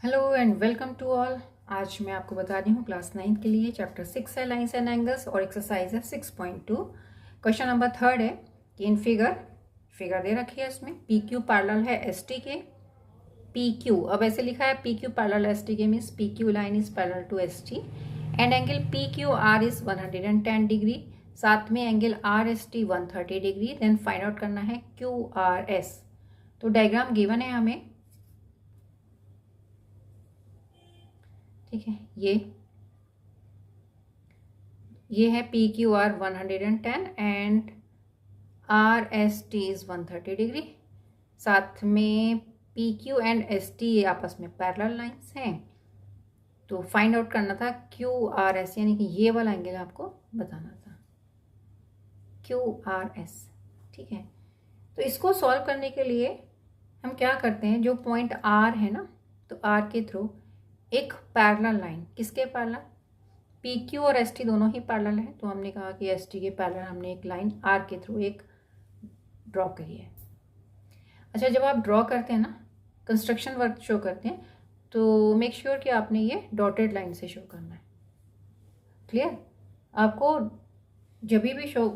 Hello and welcome to all. आज मैं आपको बता रही हूँ क्लास 9 के लिए चैप्टर 6 है लाइंस एंड एंगल्स और एक्सरसाइज है 6.2। क्वेश्चन नंबर 3 है कि इन फिगर दे रखी है, इसमें पी क्यू पैरेलल है एस टी के। पी क्यू अब ऐसे लिखा है P Q parallel S T के means P Q line is parallel to S T and angle P Q R is 110 degree. साथ में angle R S T 130 degree. Then find out करना है Q R S. तो diagram given है हमें, ठीक है। ये है P Q R 110 and are S T is 130 degree. साथ में P Q and S T आपस में पैरेलल लाइंस हैं। तो फाइंड आउट करना था क्यू आर एस, यानी कि ये वाला एंगल आपको बताना था क्यू आर एस, ठीक है। तो इसको सॉल्व करने के लिए हम क्या करते हैं, जो पॉइंट आर है ना, तो आर के थ्रू एक पैरेलल लाइन, किसके पैरेलल, पी क्यू और एस टी दोनों ही पैरेलल है। तो हमने कहा कि एस टी के पैरेलल हमने एक लाइन आर के थ्रू एक ड्रॉ करी है। अच्छा, जब आप ड्रॉ करते हैं ना, कंस्ट्रक्शन वर्क शो करते हैं, तो मेक श्योर कि आपने ये डॉटेड लाइन से शो करना है। क्लियर? आपको जब भी शो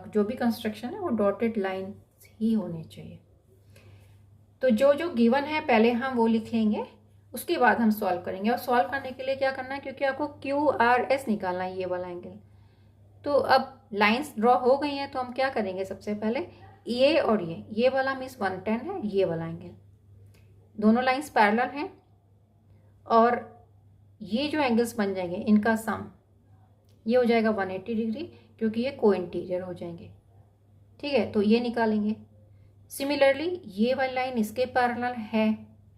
जो भी कंस्ट्रक्शन है वो डॉटेड लाइन ही होने चाहिए। तो जो गिवन है पहले हम वो लिख लेंगे, उसके बाद हम सॉल्व करेंगे। और सॉल्व करने के लिए क्या करना है, क्योंकि आपको क्यू आर एस निकालना है, ये वाला एंगल। तो अब लाइंस ड्रॉ हो गई हैं, तो हम क्या करेंगे, सबसे पहले ये और ये वाला मीन्स 110 है, ये वाला एंगल, दोनों लाइंस पैरेलल हैं। और ये जो एंगल्स बन जाएंगे इनका सम ये हो जाएगा 180 डिग्री, क्योंकि ये को इंटीरियर हो जाएंगे, ठीक है। तो ये निकालेंगे। सिमिलरली ये वाली लाइन इसके पैरेलल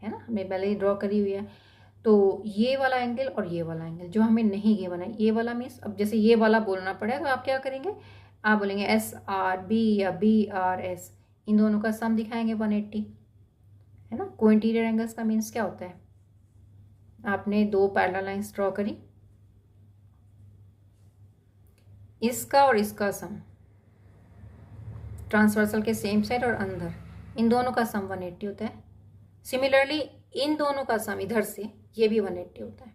है ना, हमने पहले ही ड्रॉ करी हुई है। तो ये वाला एंगल और ये वाला एंगल जो हमें नहीं गिवन है, ये वाला मीन्स अब जैसे ये वाला बोलना पड़े तो आप क्या करेंगे, आप बोलेंगे एस आर बी या बी आर एस, इन दोनों का सम दिखाएंगे 180, है ना। को इंटीरियर एंगल्स का मीन्स क्या होता है, आपने दो पैरेलल लाइंस ड्रॉ करी, इसका और इसका सम ट्रांसवर्सल के सेम साइड और अंदर, इन दोनों का सम 180 होता है। सिमिलरली इन दोनों का सम इधर से ये भी 180 होता है,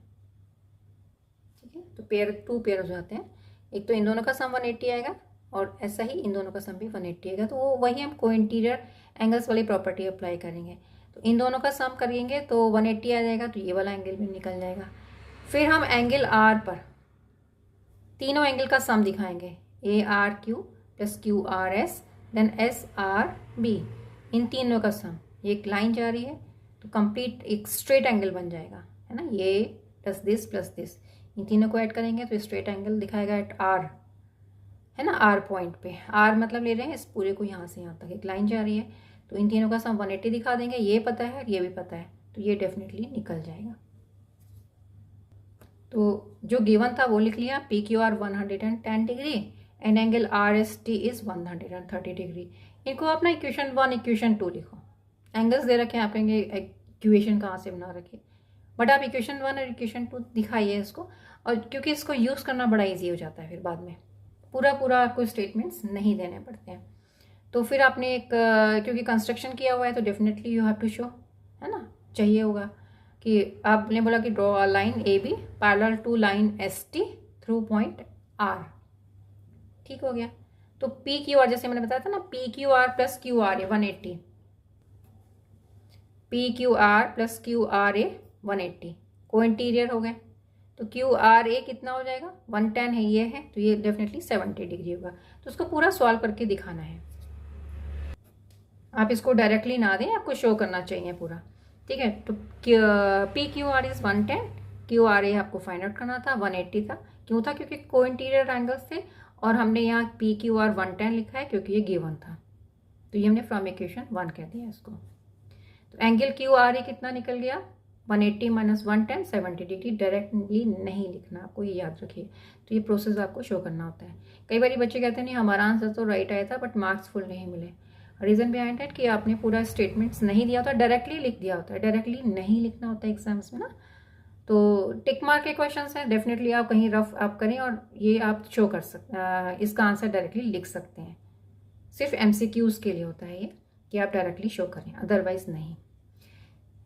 ठीक है। तो टू पेयर हो जाते हैं, एक तो इन दोनों का सम 180 आएगा और ऐसा ही इन दोनों का सम भी 180 आएगा। तो वो वही हम को इंटीरियर एंगल्स वाली प्रॉपर्टी अप्लाई करेंगे। तो इन दोनों का सम करेंगे तो 180 आ जाएगा, तो ये वाला एंगल भी निकल जाएगा। फिर हम एंगल आर पर तीनों एंगल का सम दिखाएंगे, A R Q plus Q R S then S R B, इन तीनों का सम, ये एक लाइन जा रही है तो कंप्लीट एक स्ट्रेट एंगल बन जाएगा, है ना। ये प्लस दिस, इन तीनों को ऐड करेंगे तो स्ट्रेट एंगल दिखाएगा एट आर, है ना। आर पॉइंट पे, आर मतलब ले रहे हैं इस पूरे को, यहाँ से यहाँ तक एक लाइन जा रही है। तो इन तीनों का सम 180 दिखा देंगे, ये पता है ये भी पता है, तो ये डेफिनेटली निकल जाएगा। तो जो गिवन था वो लिख लिया, P Q R 110 degree and angle R S T is 130 degree. इनको अपना इक्वेशन 1 इक्वेशन 2 लिखो। एंगल्स दे रखे हैं, आप कहेंगे इक्वेशन कहाँ से बना रखे, बट आप इक्वेशन 1 और इक्वेशन 2 दिखाइए इसको। और क्योंकि इसको यूज़ करना बड़ा ईजी हो जाता है, फिर बाद में पूरा आपको स्टेटमेंट्स नहीं देने पड़ते हैं। तो फिर आपने एक क्योंकि कंस्ट्रक्शन किया हुआ है तो definitely you have to show, है ना, चाहिए होगा कि आपने बोला कि draw a line A B parallel to line S T through point R, ठीक हो गया। तो पी क्यू आर, जैसे मैंने बताया था ना, P Q R plus Q R A 180, P Q R plus Q R A 180 को इंटीरियर हो गए। तो क्यू आर ए कितना हो जाएगा, 110 है, ये है, तो ये डेफिनेटली 70 डिग्री होगा। तो उसको पूरा सॉल्व करके दिखाना है, आप इसको डायरेक्टली ना दें, आपको शो करना चाहिए पूरा, ठीक है। तो P Q R is 110, Q R A आपको फाइंड आउट करना था, 180 था। क्यों था, क्योंकि को इंटीरियर एंगल्स थे और हमने यहाँ पी क्यू आर 110 लिखा है क्योंकि ये गिवन था, तो ये हमने फ्रॉम इक्वेशन 1 कह दिया इसको। तो एंगल क्यू आर ए कितना निकल गया, 180 माइनस 110, 70 डिग्री। डायरेक्टली नहीं लिखना, आपको ये याद रखिए। तो ये प्रोसेस आपको शो करना होता है। कई बार बच्चे कहते हैं नहीं हमारा आंसर तो राइट आया था बट मार्क्स फुल नहीं मिले। रीज़न बिहाइंड इट कि आपने पूरा स्टेटमेंट्स नहीं दिया होता, डायरेक्टली लिख दिया होता है। डायरेक्टली नहीं लिखना होता है एग्जाम्स में ना। तो टिक मार्क के क्वेश्चन हैं, डेफिनेटली आप कहीं रफ आप करें और ये आप शो कर सकते, इसका आंसर डायरेक्टली लिख सकते हैं। सिर्फ MCQs के लिए होता है ये कि आप डायरेक्टली शो करें, अदरवाइज नहीं।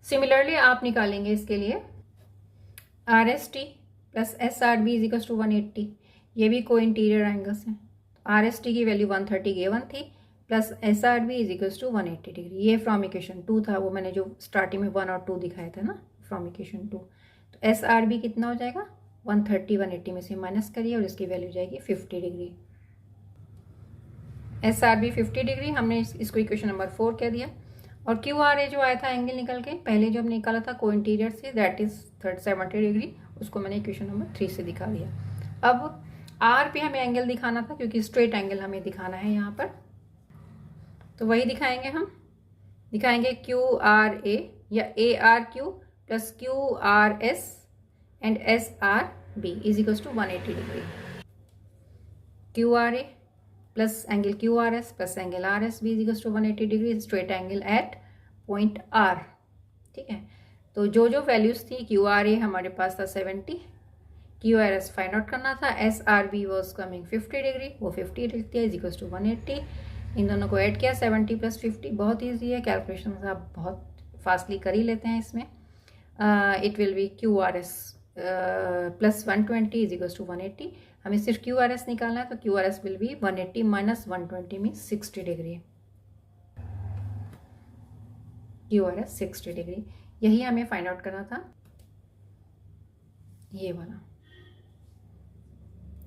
सिमिलरली आप निकालेंगे इसके लिए R S T plus S R B equals to 180, ये भी को इंटीरियर एंगल्स हैं। आर एस टी की वैल्यू 130 गिवन थी plus S R B equals to 180 degree, ये फ्रॉम इक्वेशन 2 था, वो मैंने जो स्टार्टिंग में 1 और 2 दिखाया था ना फ्रॉम इक्वेशन 2। तो एस आर बी कितना हो जाएगा, 130 180 में से माइनस करिए और इसकी वैल्यू जाएगी 50 degree. S R B 50 degree, हमने इसको इक्वेशन नंबर 4 कह दिया। और क्यू आर ए जो आया था एंगल निकल के, पहले जो हमने निकाला था को इंटीरियर से, दैट इज 70 डिग्री, उसको मैंने इक्वेशन नंबर 3 से दिखा दिया। अब आर पे हमें एंगल दिखाना था क्योंकि स्ट्रेट एंगल हमें दिखाना है यहाँ पर, तो वही दिखाएंगे हम। दिखाएंगे क्यू आर ए या A R Q plus Q R S and S R B is equals to 180 degree. Q R A plus angle Q R S plus angle R S B is equals to 180 degree, straight angle at point R. ठीक है, तो जो जो values थी, Q R ए हमारे पास था 70, Q R S find out करना था, S R B was coming 50 degree, वो 50 लिख दिया इज इक्वल्स टू 180। इन दोनों को ऐड किया, 70 प्लस 50, बहुत ईजी है, कैलकुलेशन आप बहुत फास्टली कर ही लेते हैं इसमें। It will be Q R S plus 120 is equals to 180। हमें सिर्फ क्यू आर एस निकालना है, तो Q R S will be 180 minus 120 में 60 degree. Q R S 60 degree, यही हमें फाइंड आउट करना था, ये वाला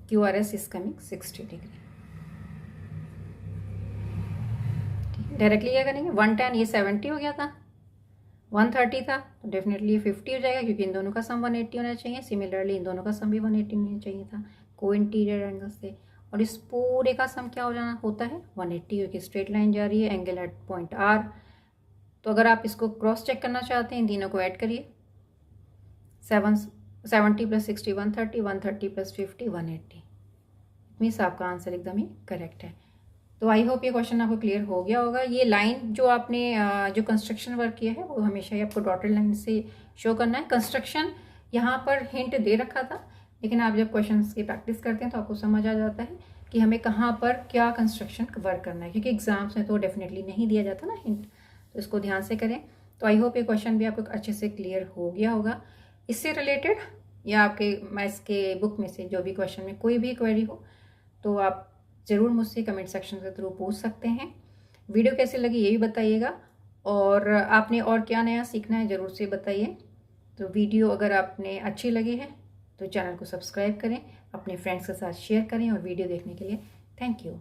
Q R S is coming 60 degree. Directly क्या करेंगे, 110, ये 70 हो गया था, 130 था, तो डेफिनेटली ये 50 हो जाएगा क्योंकि इन दोनों का सम 180 होना चाहिए। सिमिलरली इन दोनों का सम भी 180 होना चाहिए था को इंटीरियर एंगल से, और इस पूरे का सम क्या हो जाना होता है 180, क्योंकि स्ट्रेट लाइन जा रही है, एंगल एट पॉइंट आर। तो अगर आप इसको क्रॉस चेक करना चाहते हैं, इन तीनों को ऐड करिए, 70 प्लस 60 130, 130 प्लस 50 180, मीन्स आपका आंसर एकदम ही करेक्ट है। तो आई होप ये क्वेश्चन आपको क्लियर हो गया होगा। ये लाइन जो आपने जो कंस्ट्रक्शन वर्क किया है वो हमेशा ही आपको डॉटेड लाइन से शो करना है। कंस्ट्रक्शन यहाँ पर हिंट दे रखा था, लेकिन आप जब क्वेश्चंस की प्रैक्टिस करते हैं तो आपको समझ आ जाता है कि हमें कहाँ पर क्या कंस्ट्रक्शन वर्क करना है, क्योंकि एग्जाम्स में तो डेफिनेटली नहीं दिया जाता ना हिंट, तो इसको ध्यान से करें। तो आई होप ये क्वेश्चन भी आपको अच्छे से क्लियर हो गया होगा। इससे रिलेटेड या आपके मैथ्स के बुक में से जो भी क्वेश्चन में कोई भी क्वेरी हो तो आप ज़रूर मुझसे कमेंट सेक्शन के थ्रू पूछ सकते हैं। वीडियो कैसे लगी ये भी बताइएगा, और आपने और क्या नया सीखना है ज़रूर से बताइए। तो वीडियो अगर आपने अच्छी लगी है तो चैनल को सब्सक्राइब करें, अपने फ्रेंड्स के साथ शेयर करें, और वीडियो देखने के लिए थैंक यू।